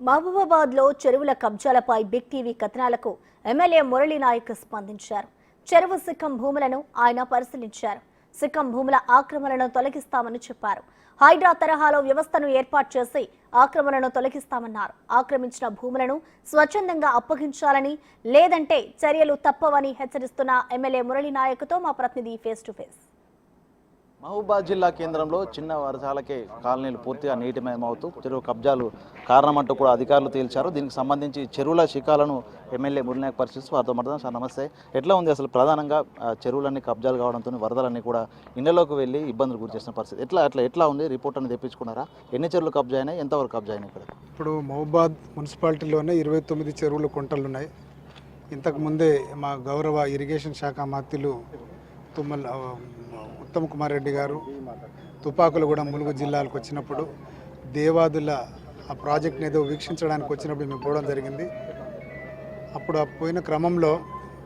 మహబూబాబాద్లో చెరువుల కబ్జాలపై big TV కథనాలకు ఎమ్మెల్యే మురళీ నాయక్ స్పందించారు. చెరువు సిక్కం భూములను ఆయన పరిశీలించారు. సిక్కం భూముల ఆక్రమణను తొలగిస్తామని చెప్పారు. హైడ్రా తరహాలో వ్యవస్థను ఏర్పాటు చేసి ఆక్రమణను తొలగిస్తామన్నారు. ఆక్రమించిన భూములను స్వచ్ఛందంగా అప్పగించాలని, లేదంటే చర్యలు తప్పవని హెచ్చరిస్తున్న ఎమ్మెల్యే మురళీ నాయక్తో మా ప్రతినిధి ఫేస్ టు ఫేస్. మహబూబాద్ జిల్లా కేంద్రంలో చిన్న వర్షాలకే కాలనీలు పూర్తిగా నీటిమయమవుతూ చెరువు కబ్జాలు కారణమంటూ కూడా అధికారులు తేల్చారు. దీనికి సంబంధించి చెరువుల శిఖాలను ఎమ్మెల్యే మురళీ పరిశీలిస్తూ వారితో మాట్లాడదాం. సార్ నమస్తే, ఎట్లా ఉంది అసలు? ప్రధానంగా చెరువులన్నీ కబ్జాలు కావడంతో వరదలన్నీ కూడా ఇళ్లలోకి వెళ్ళి ఇబ్బందులు గురి చేసిన పరిస్థితి ఎట్లా ఉంది? రిపోర్ట్ అనేది తెప్పించుకున్నారా? ఎన్ని చెరువులు కబ్జా అయినాయి, ఎంతవరకు కబ్జా అయినాయి? ఇక్కడ ఇప్పుడు మహబూబాద్ మున్సిపాలిటీలోనే 29 చెరువులు కుంటలు ఉన్నాయి. ఇంతకుముందే మా గౌరవ ఇరిగేషన్ శాఖ మంత్రులు ఉత్తమ్ కుమార్ రెడ్డి గారు తుపాకులగూడెం ములుగు జిల్లాలకు వచ్చినప్పుడు దేవాదుల ఆ ప్రాజెక్ట్ని ఏదో వీక్షించడానికి వచ్చినప్పుడు మేము పోవడం జరిగింది. అప్పుడు పోయిన క్రమంలో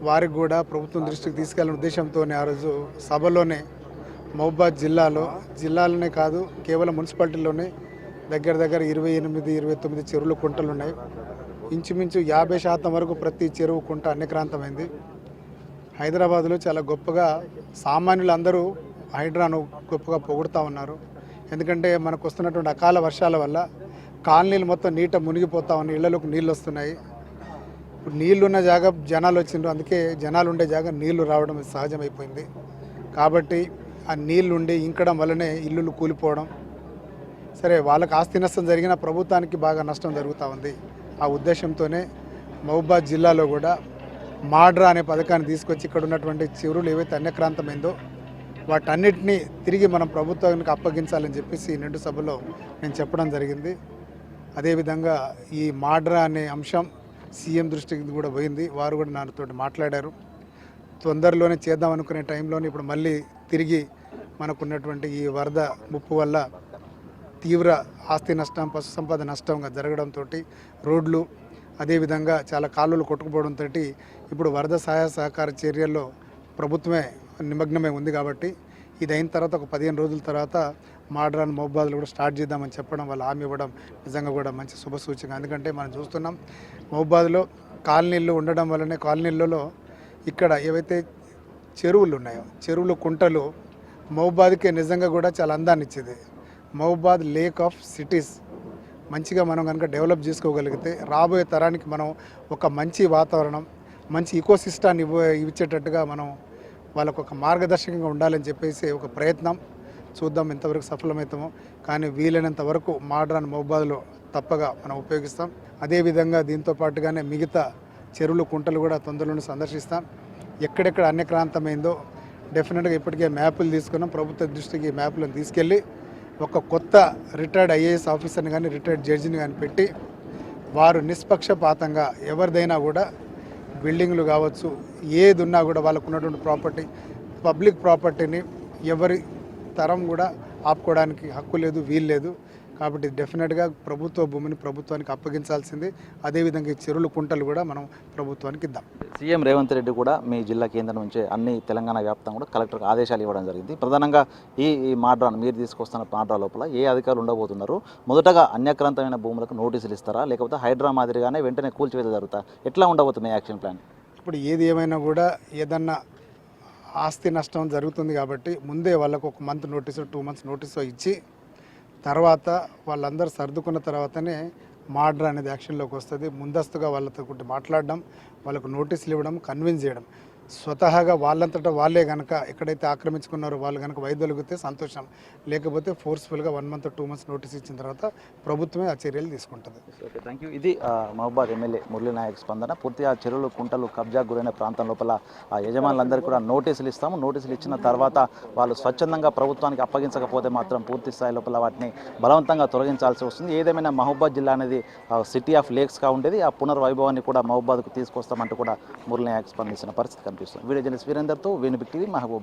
వారికి కూడా ప్రభుత్వం దృష్టికి తీసుకెళ్లిన ఉద్దేశంతోనే ఆ రోజు సభలోనే మహబూబాద్ జిల్లాలోనే కాదు, కేవలం మున్సిపాలిటీలోనే దగ్గర 28-29 చెరువులు కుంటలు ఉన్నాయి. ఇంచుమించు 50% వరకు ప్రతి చెరువు కుంట అన్యక్రాంతమైంది. హైదరాబాద్లో చాలా గొప్పగా సామాన్యులందరూ హైడ్రాను గొప్పగా పొగుడుతూ ఉన్నారు. ఎందుకంటే మనకు వస్తున్నటువంటి అకాల వర్షాల వల్ల కాలనీలు మొత్తం నీట మునిగిపోతా ఉన్నాయి, ఇళ్లలోకి నీళ్ళు వస్తున్నాయి. ఇప్పుడు నీళ్లున్న జాగా జనాలు వచ్చిండ్రు, అందుకే జనాలు ఉండే జాగా నీళ్లు రావడం సహజమైపోయింది. కాబట్టి ఆ నీళ్లుండి ఇంకడం వల్లనే ఇల్లులు కూలిపోవడం. సరే, వాళ్ళకి ఆస్తి నష్టం జరిగిన ప్రభుత్వానికి బాగా నష్టం జరుగుతూ ఉంది. ఆ ఉద్దేశంతోనే మహబూబాద్ జిల్లాలో కూడా మాడ్రా అనే పథకాన్ని తీసుకొచ్చి ఇక్కడ ఉన్నటువంటి చెరువులు ఏవైతే అన్యక్రాంతమైందో వాటన్నిటినీ తిరిగి మనం ప్రభుత్వానికి అప్పగించాలని చెప్పేసి నిండు సభలో నేను చెప్పడం జరిగింది. అదేవిధంగా ఈ మాడ్రా అనే అంశం సీఎం దృష్టికి కూడా పోయింది. వారు కూడా నాతో మాట్లాడారు. తొందరలోనే చేద్దాం అనుకునే టైంలోనే ఇప్పుడు మళ్ళీ తిరిగి మనకున్నటువంటి ఈ వరద ముప్పు వల్ల తీవ్ర ఆస్తి నష్టం, పశు సంపద నష్టంగా జరగడంతో రోడ్లు, అదేవిధంగా చాలా కాలువలు కొట్టుకుపోవడంతో ఇప్పుడు వరద సహాయ సహకార చర్యల్లో ప్రభుత్వమే నిమగ్నమై ఉంది. కాబట్టి ఇది అయిన తర్వాత ఒక 15 రోజుల తర్వాత మాడ్రాన్ మహబూబాద్లో కూడా స్టార్ట్ చేద్దామని చెప్పడం, వాళ్ళు హామీ ఇవ్వడం నిజంగా కూడా మంచి శుభసూచక. ఎందుకంటే మనం చూస్తున్నాం మహబూబాద్లో కాలనీళ్ళు ఉండడం వల్లనే కాలనీలలో ఇక్కడ ఏవైతే చెరువులు ఉన్నాయో, చెరువులు కుంటలు మహబూబాద్కే నిజంగా కూడా చాలా అందాన్ని ఇచ్చేది. మహబూబాద్ లేక్ ఆఫ్ సిటీస్ మంచిగా మనం కనుక డెవలప్ చేసుకోగలిగితే రాబోయే తరానికి మనం ఒక మంచి వాతావరణం, మంచి ఈకోసిస్టాన్ని ఇచ్చేటట్టుగా మనం వాళ్ళకు ఒక మార్గదర్శకంగా ఉండాలని చెప్పేసి ఒక ప్రయత్నం. చూద్దాం ఎంతవరకు సఫలమవుతామో. కానీ వీలైనంత వరకు మాడ్రాన్ మహబూబాద్లో తప్పగా మనం ఉపయోగిస్తాం. అదేవిధంగా దీంతో పాటుగానే మిగతా చెరువులు కుంటలు కూడా తొందరలోనే సందర్శిస్తాం. ఎక్కడెక్కడ అన్యక్రాంతమైందో డెఫినెట్గా ఇప్పటికే మ్యాపులు తీసుకున్నాం. ప్రభుత్వ దృష్టికి మ్యాపులను తీసుకెళ్ళి ఒక కొత్త రిటైర్డ్ ఐఏఎస్ ఆఫీసర్ని కానీ రిటైర్డ్ జడ్జిని కానీ పెట్టి వారు నిష్పక్షపాతంగా ఎవరిదైనా కూడా బిల్డింగ్లు కావచ్చు, ఏది ఉన్నా కూడా వాళ్ళకు ఉన్నటువంటి ప్రాపర్టీ, పబ్లిక్ ప్రాపర్టీని ఎవరి తరం కూడా ఆపుకోవడానికి హక్కు లేదు, వీలు లేదు. కాబట్టి డెఫినెట్గా ప్రభుత్వ భూమిని ప్రభుత్వానికి అప్పగించాల్సింది. అదేవిధంగా ఈ చెరువులు కుంటలు కూడా మనం ప్రభుత్వానికి ఇద్దాం. సీఎం రేవంత్ రెడ్డి కూడా మీ జిల్లా కేంద్రం నుంచే అన్ని తెలంగాణ వ్యాప్తంగా కూడా కలెక్టర్కి ఆదేశాలు ఇవ్వడం జరిగింది. ప్రధానంగా ఈ మాడ్రాన్ మీరు తీసుకొస్తున్న మాడ్రా లోపల ఏ అధికారులు ఉండబోతున్నారు? మొదటగా అన్యక్రాంతమైన భూములకు నోటీసులు ఇస్తారా, లేకపోతే హైడ్రా మాదిరిగానే వెంటనే కూల్చివేత జరుగుతా? ఎట్లా ఉండబోతుంది యాక్షన్ ప్లాన్? ఇప్పుడు ఏది ఏమైనా కూడా ఏదన్నా ఆస్తి నష్టం జరుగుతుంది కాబట్టి ముందే వాళ్ళకు ఒక మంత్ నోటీసు, 2 months నోటీసు ఇచ్చి తర్వాత వాళ్ళందరూ సర్దుకున్న తర్వాతనే మాడ్రా అనేది యాక్షన్లోకి వస్తుంది. ముందస్తుగా వాళ్ళతో మాట్లాడడం, వాళ్ళకు నోటీసులు ఇవ్వడం, కన్విన్స్ చేయడం. స్వతహాగా వాళ్ళంతటా వాళ్ళే కనుక ఎక్కడైతే ఆక్రమించుకున్నారో వాళ్ళు కనుక వైదొలిగితే సంతోషం, లేకపోతే ఫోర్స్ఫుల్గా 1 month 2 months నోటీస్ ఇచ్చిన తర్వాత ప్రభుత్వమే ఆ చర్యలు తీసుకుంటుంది. Okay, thank you. ఇది మహబూబాద్ ఎమ్మెల్యే మురళీ నాయక్ స్పందన. పూర్తిగా చెరువులు కుంటలు కబ్జా గురైన ప్రాంతం లోపల యజమానులందరికీ కూడా నోటీసులు ఇస్తాము. నోటీసులు ఇచ్చిన తర్వాత వాళ్ళు స్వచ్ఛందంగా ప్రభుత్వానికి అప్పగించకపోతే మాత్రం పూర్తి స్థాయి లోపల వాటిని బలవంతంగా తొలగించాల్సి వస్తుంది. ఏదేమైనా మహబూబాద్ జిల్లా అనేది సిటీ ఆఫ్ లేక్స్గా ఉండేది. ఆ పునర్వైభవాన్ని కూడా మహబూబాద్కు తీసుకొస్తామంటూ కూడా మురళీ నాయక్ స్పందించిన పరిస్థితి కనిపిస్తుంది. వీడియో జర్నలిస్ట్ వీరేందర్తో వేణు బిగ్ టీవీ, మహబూబ్.